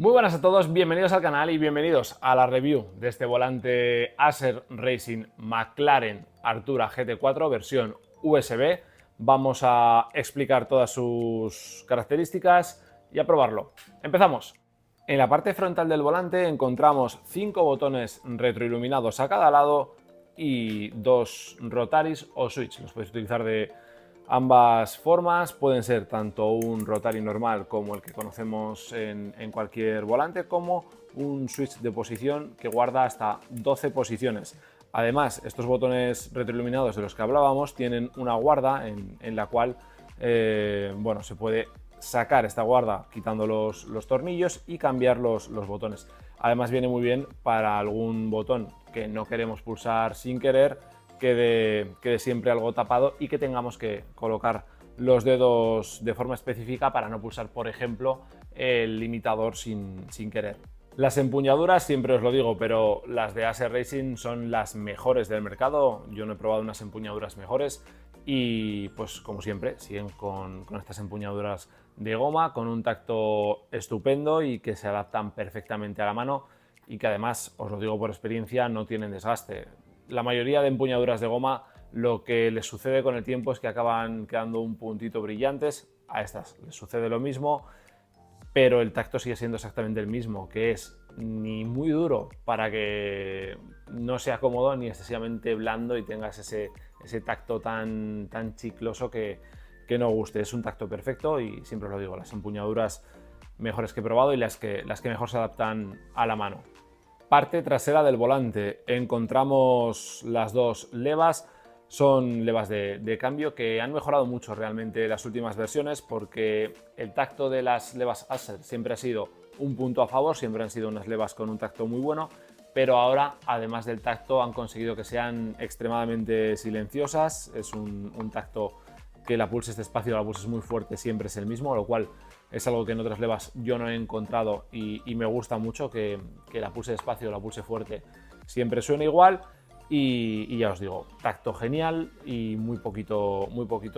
Muy buenas a todos, bienvenidos al canal y bienvenidos a la review de este volante Acer Racing McLaren Artura GT4 versión USB. Vamos a explicar todas sus características y a probarlo. Empezamos. En la parte frontal del volante encontramos 5 botones retroiluminados a cada lado y 2 rotaris o switch. Los podéis utilizar de ambas formas, pueden ser tanto un rotary normal como el que conocemos en cualquier volante, como un switch de posición que guarda hasta 12 posiciones. Además, estos botones retroiluminados de los que hablábamos tienen una guarda en la cual se puede sacar esta guarda quitando los tornillos y cambiar los botones. Además, viene muy bien para algún botón que no queremos pulsar sin querer, quede siempre algo tapado y que tengamos que colocar los dedos de forma específica para no pulsar, por ejemplo, el limitador sin querer. Las empuñaduras, siempre os lo digo, pero las de Acer Racing son las mejores del mercado. Yo no he probado unas empuñaduras mejores y, pues como siempre, siguen con estas empuñaduras de goma, con un tacto estupendo y que se adaptan perfectamente a la mano y que además, os lo digo por experiencia, no tienen desgaste. La mayoría de empuñaduras de goma lo que les sucede con el tiempo es que acaban quedando un puntito brillantes. A estas les sucede lo mismo, pero el tacto sigue siendo exactamente el mismo, que es ni muy duro para que no sea cómodo, ni excesivamente blando y tengas ese tacto tan chicloso que no guste. Es un tacto perfecto y siempre os lo digo, las empuñaduras mejores que he probado y las que mejor se adaptan a la mano. Parte trasera del volante, encontramos las dos levas, son levas de cambio que han mejorado mucho realmente las últimas versiones, porque el tacto de las levas Acer siempre ha sido un punto a favor, siempre han sido unas levas con un tacto muy bueno, pero ahora, además del tacto, han conseguido que sean extremadamente silenciosas. Es un tacto que la pulses despacio o la pulses muy fuerte siempre es el mismo, lo cual es algo que en otras levas yo no he encontrado y me gusta mucho, que la pulse despacio o la pulse fuerte siempre suena igual. Y ya os digo, tacto genial y muy poquito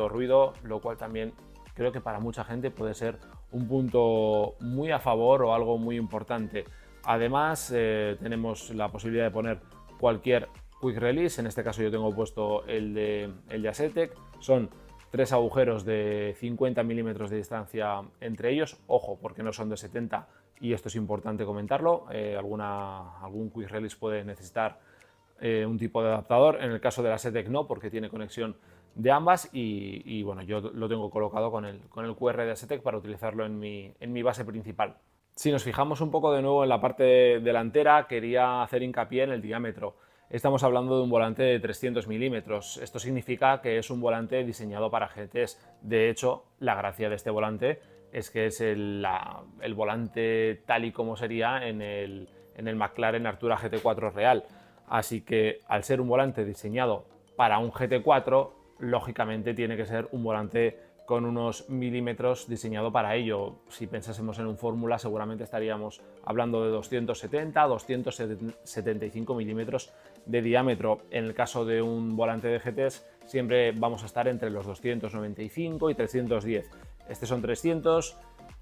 ruido, lo cual también creo que para mucha gente puede ser un punto muy a favor o algo muy importante. Además, tenemos la posibilidad de poner cualquier quick release. En este caso yo tengo puesto el de ASETEC. Son 3 agujeros de 50 milímetros de distancia entre ellos. Ojo, porque no son de 70 y esto es importante comentarlo. Algún quick release puede necesitar un tipo de adaptador. En el caso de la ASETEC no, porque tiene conexión de ambas y bueno, yo lo tengo colocado con el QR de ASETEC para utilizarlo en mi base principal. Si nos fijamos un poco de nuevo en la parte delantera, quería hacer hincapié en el diámetro. Estamos hablando de un volante de 300 milímetros. Esto significa que es un volante diseñado para GTs. De hecho, la gracia de este volante es que es el volante tal y como sería en el McLaren Artura GT4 real. Así que, al ser un volante diseñado para un GT4, lógicamente tiene que ser un volante con unos milímetros diseñado para ello. Si pensásemos en un Fórmula, seguramente estaríamos hablando de 270, 275 milímetros de diámetro. En el caso de un volante de GTs, siempre vamos a estar entre los 295 y 310. Estos son 300.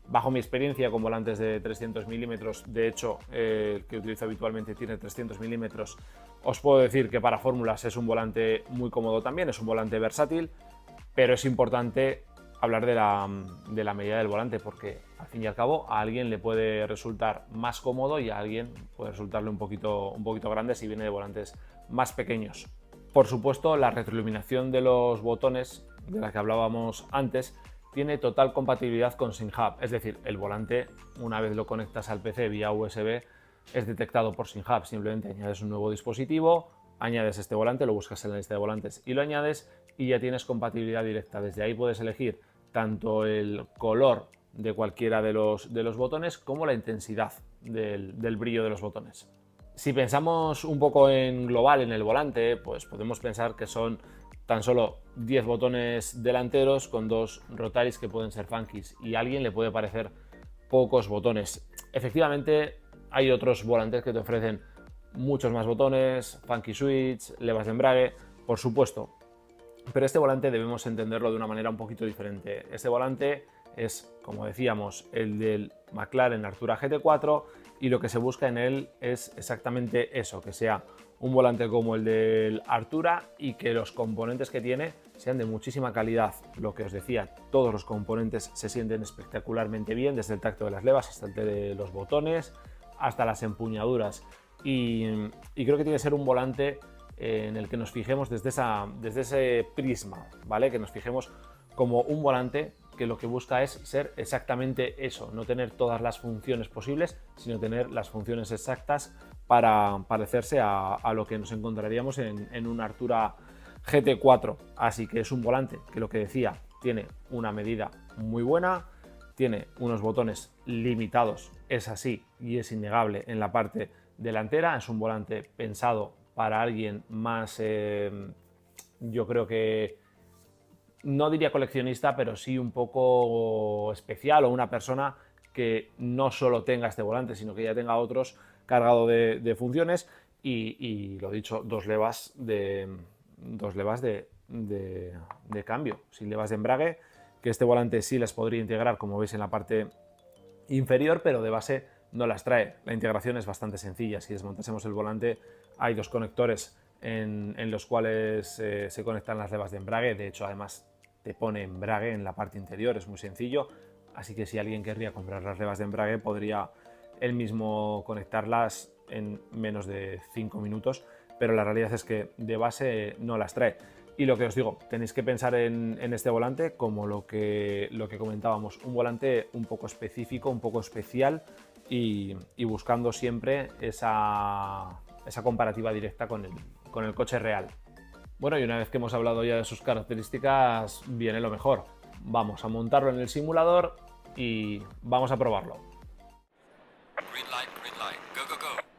Bajo mi experiencia con volantes de 300 milímetros, de hecho, el que utilizo habitualmente tiene 300 milímetros, os puedo decir que para fórmulas es un volante muy cómodo también, es un volante versátil, pero es importante hablar de la medida del volante, porque al fin y al cabo a alguien le puede resultar más cómodo y a alguien puede resultarle un poquito grande si viene de volantes más pequeños. Por supuesto, la retroiluminación de los botones de la que hablábamos antes tiene total compatibilidad con SYNHUB, es decir, el volante, una vez lo conectas al PC vía USB, es detectado por SYNHUB. Simplemente añades un nuevo dispositivo, añades este volante, lo buscas en la lista de volantes y lo añades y ya tienes compatibilidad directa. Desde ahí puedes elegir tanto el color de cualquiera de los botones como la intensidad del brillo de los botones. Si pensamos un poco en global en el volante, pues podemos pensar que son tan solo 10 botones delanteros con 2 rotaries que pueden ser funkies y a alguien le puede parecer pocos botones. Efectivamente, hay otros volantes que te ofrecen muchos más botones, funky switch, levas de embrague, por supuesto. Pero este volante debemos entenderlo de una manera un poquito diferente. Este volante es, como decíamos, el del McLaren Artura GT4, y lo que se busca en él es exactamente eso, que sea un volante como el del Artura y que los componentes que tiene sean de muchísima calidad. Lo que os decía, todos los componentes se sienten espectacularmente bien, desde el tacto de las levas hasta el de los botones, hasta las empuñaduras. Y creo que tiene que ser un volante en el que nos fijemos desde ese prisma, ¿vale? Que nos fijemos como un volante que lo que busca es ser exactamente eso, no tener todas las funciones posibles, sino tener las funciones exactas para parecerse a lo que nos encontraríamos en un Artura GT4. Así que es un volante que, lo que decía, tiene una medida muy buena, tiene unos botones limitados, es así y es innegable en la parte delantera. Es un volante pensado para alguien más, yo creo que no diría coleccionista, pero sí un poco especial, o una persona que no solo tenga este volante, sino que ya tenga otros cargado de funciones y lo dicho, dos levas de cambio, sin levas de embrague, que este volante sí les podría integrar, como veis, en la parte inferior, pero de base no las trae. La integración es bastante sencilla. Si desmontásemos el volante, hay dos conectores en los cuales se conectan las levas de embrague. De hecho, además te pone embrague en la parte interior, es muy sencillo, así que si alguien querría comprar las levas de embrague, podría él mismo conectarlas en menos de 5 minutos, pero la realidad es que de base no las trae. Y lo que os digo, tenéis que pensar en este volante como lo que comentábamos, un volante un poco específico, un poco especial, y buscando siempre esa comparativa directa con el coche real. Bueno, y una vez que hemos hablado ya de sus características, viene lo mejor. Vamos a montarlo en el simulador y vamos a probarlo. Green light, go, go, go.